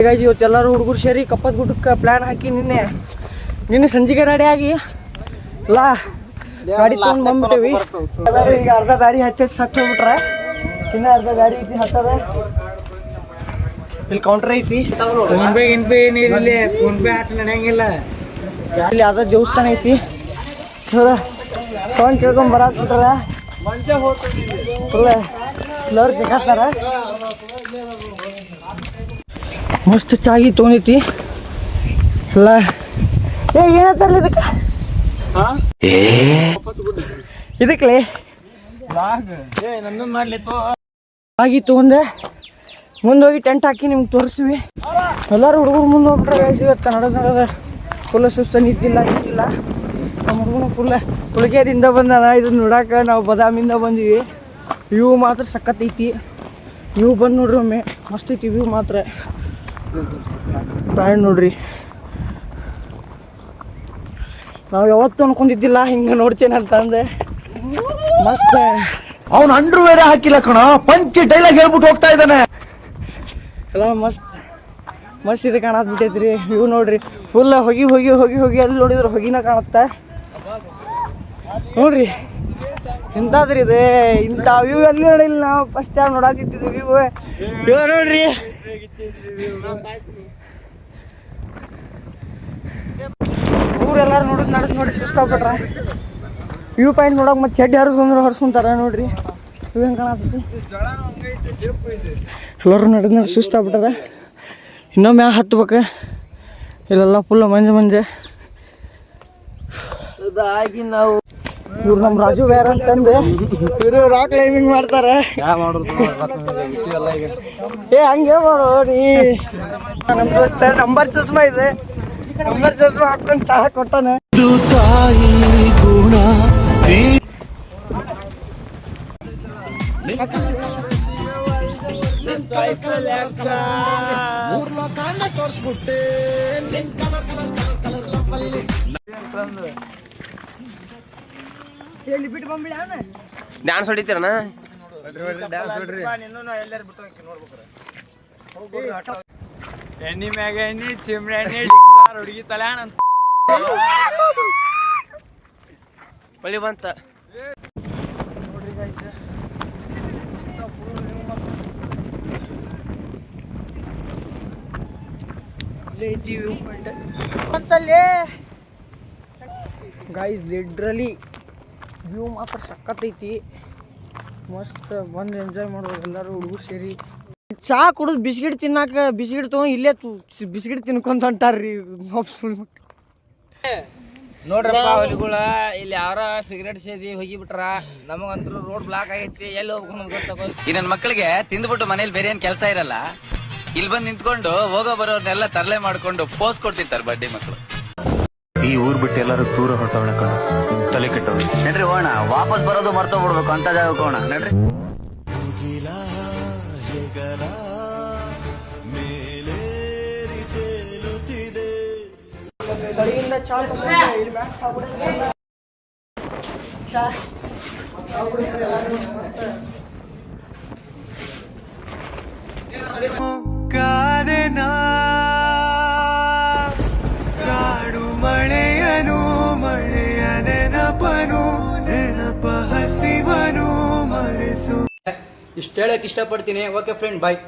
ಹೀಗಾಗಿ ಇವತ್ತೆಲ್ಲರೂ ಹುಡುಗರು ಸೇರಿ ಕಪ್ಪದ ಗುಡ್ಡಕ್ಕೆ ಪ್ಲ್ಯಾನ್ ಹಾಕಿ ನಿನ್ನೆ ಸಂಜೆಗೆ ರೆಡಿ ಆಗಿ ಎಲ್ಲ ಗಾಡಿ ತೊಗೊಂಡು ಬಂದ್ಬಿಟ್ಟೇವಿ. ಎಲ್ಲರೂ ಈಗ ಅರ್ಧ ದಾರಿ ಹಚ್ಚಿ ಸತ್ತು ಹೋಗ್ಬಿಟ್ರೆ ಇನ್ನೂ ಅರ್ಧ ದಾರಿ ಐತಿ ಹತ್ತದ. ಇಲ್ಲಿ ಕೌಂಟ್ರ್ ಐತಿ, ಫೋನ್ಪೇ ಏನಿಲ್ಲ, ಫೋನ್ಪೇ ಆಟ ನಡೆಯಂಗಿಲ್ಲ. ಇಲ್ಲಿ ಯಾವ್ದೋ ದೇವಸ್ಥಾನ ಐತಿ, ಸೌಂಡ್ ಕೇಳ್ಕೊಂಡ್ ಬರತ್ಬಿಟ್ರ ಫುಲ್ ಎಲ್ಲರೂ ಬೇಕಾಗ್ತಾರ. ಮಸ್ತ್ ಚಾಗಿ ತೊಗೊಂಡೈತಿ ಎಲ್ಲ. ಏನಂತಾರಲ್ಲ ಇದಕ್ಕೆ ಆಗಿ ತೊಗೊಂಡೆ. ಮುಂದೆ ಹೋಗಿ ಟೆಂಟ್ ಹಾಕಿ ನಿಮ್ಗೆ ತೋರಿಸ್ತೀವಿ. ಎಲ್ಲರೂ ಹುಡುಗರು ಮುಂದೆ ಹೋಗ್ಬಿಟ್ರೆ ಇವತ್ತು ನಡೆದ ಫುಲ್ ಸುಸ್ತ ನಿಂತಿಲ್ಲ. ನಮ್ಮ ಹುಡುಗನು ಪುಲ್ಗೇರಿಯಿಂದ ಬಂದಾನ. ಇದನ್ನ ನೋಡಕ್ಕೆ ನಾವು ಬದಾಮಿಂದ ಬಂದೀವಿ. ವ್ಯೂ ಮಾತ್ರ ಸಖತ್ತೈತಿ. ವ್ಯೂ ಬಂದು ನೋಡ್ರಿ ಒಮ್ಮೆ, ಮಸ್ತ್ ಐತಿ ವ್ಯೂ ಮಾತ್ರ. ಬ್ರ್ಯಾಂಡ್ ನೋಡ್ರಿ, ನಾವು ಯಾವತ್ತೂ ಅನ್ಕೊಂಡಿದ್ದಿಲ್ಲ ಹಿಂಗೆ ನೋಡ್ತೇನೆ ಅಂತಂದೆ. ಮಸ್ತ್. ಅವನು ಅಂಡ್ರು ಬೇರೆ ಹಾಕಿಲ್ಲ ಕಣ, ಪಂಚಿ ಡೈಲಾಗ್ ಹೇಳ್ಬಿಟ್ಟು ಹೋಗ್ತಾ ಇದ್ದಾನೆ. ಎಲ್ಲ ಮಸ್ತ್ ಇದು ಕಾಣತ್ಬಿಟ್ಟೈತ್ರಿ. ವ್ಯೂ ನೋಡ್ರಿ, ಫುಲ್ ಹೊಗಿ ಅಲ್ಲಿ ನೋಡಿದ್ರೆ ಹೊಗಿನ ಕಾಣುತ್ತೆ ನೋಡ್ರಿ. ಎಂತಾದ್ರಿ ಇದೆ, ಇಂಥ ವ್ಯೂ ಎಲ್ಲಿ ನೋಡಿಲ್ಲ ನಾವು. ಫಸ್ಟ್ ಟೈಮ್ ನೋಡಾತಿದ್ವಿ ವ್ಯೂ ನೋಡ್ರಿ. ಊರೆಲ್ಲರೂ ನೋಡಿ ಸುಸ್ತಾಗ್ಬಿಟ್ರ. ವ್ಯೂ ಪಾಯಿಂಟ್ ನೋಡೋಕೆ ಮತ್ತೆ ಚಡ್ಡಿ ಹೊರ್ಸ್ಕೊಂತಾರ ನೋಡ್ರಿ. ವ್ಯೂ ಹೆಂಗೆ ಕಾಣತೈತಿ. ಎಲ್ಲರೂ ನಡೆದು ಸುಸ್ತಾಗ್ಬಿಟ್ಟಾರ. ಇನ್ನೊಮ್ಮೆ ಹತ್ಬೇಕು. ಇಲ್ಲೆಲ್ಲ ಫುಲ್ ಮಂಜೆ ಆಗಿ ನಾವು ಇವ್ರು ನಮ್ಮ ರಾಜು ಬೇರೆ ಅಂತಂದು ಇವರು ರಾಕ್ ಕ್ಲೈಂಬಿಂಗ್ ಮಾಡ್ತಾರೆ. ಹಂಗೆ ಮಾಡೋ ನೀ. ನಮ್ಮ ದೋಸ್ತ ನಂಬರ್ ಚಸ್ಮಾ ಇದೆ, ನಂಬರ್ ಚಸ್ಮಾ ಹಾಕೊಂಡು ತಾ ಕೊಟ್ಟಾನೆ. ಡ್ಯಾನ್ಸ್ ಹೊಡಿತೀರಣ್ಣ? ಎಣ್ಣೆ ಮ್ಯಾಗ ಎಣ್ಣೆ, ಚಿಮ್ರೆ ಎಣ್ಣೆ, ಹುಡುಗಿ ತಲೆ ಬಳಿ ಬಂತ. ಗೈಸ್ ಲಿಟ್ರಲಿ ವ್ಯೂ ಮಾತ್ರ ಸಖತ್ತೈತಿ. ಮಸ್ತ್ ಬಂದು ಎಂಜಾಯ್ ಮಾಡ್ಬೋದು ಎಲ್ಲರೂ ಹುಡುಗರು ಸೇರಿ. ಚಾ ಕುಡಿದು ಬಿಸ್ಕಿಟ್ ತಿನ್ನಾಕ ಬಿಸ್ಕಿಟ್ ತೊಗೊಂಡು ಇಲ್ಲೇ ಬಿಸ್ಕಿಟ್ ತಿನ್ಕೊಂತ ಹೊಂಟಾರ್ರಿ. ನೋಡ್ರಪ್ಪ ಹುಲಿಗಳ ಇಲ್ಲಿ ಯಾರ ಸಿಗರೇಟ್ ಸೇದಿ ಹೋಗಿಬಿಟ್ರ. ನಮಗಂತೂ ರೋಡ್ ಬ್ಲಾಕ್ ಆಗೈತಿ, ಎಲ್ಲಿ ಹೋಗ್ಬೇಕು ಗೊತ್ತಾಗೋದು. ಈ ನನ್ನ ಮಕ್ಕಳಿಗೆ ತಿಂದ್ಬಿಟ್ಟು ಮನೇಲಿ ಬೇರೆ ಏನ್ ಕೆಲಸ ಇರಲ್ಲ, ಇಲ್ಲಿ ಬಂದು ನಿಂತ್ಕೊಂಡು ಹೋಗೋ ಬರೋರ್ನೆಲ್ಲ ತರಲೆ ಮಾಡ್ಕೊಂಡು ಪೋಸ್ ಕೊಡ್ತಿರ್ತಾರೆ ಬಡ್ಡಿ ಮಕ್ಕಳು. ಈ ಊರ್ ಬಿಟ್ಟು ಎಲ್ಲರೂ ದೂರ ಹೊರಟವಳ ಕಣ, ತಲೆ ಕೆಟ್ಟವಳು. ನಡ್ರಿ ಹೋಣ, ವಾಪಸ್ ಬರೋದು ಮರ್ತೋಗ್ಬಿಡ್ಬೇಕು ಅಂತ ಜಾಗ ಹೋಗೋಣ ನಡ್ರಿ. ಕಡೆಯಿಂದ ಚಾ ಕಾಡು ಮಳೆಯನು, ಮಳೆಯ ನೆನಪನು, ನೆನಪ ಹಸಿವನು ಮರೆಸು. ಇಷ್ಟು ಹೇಳಕ್ ಇಷ್ಟಪಡ್ತೀನಿ. ಓಕೆ ಫ್ರೆಂಡ್, ಬಾಯ್.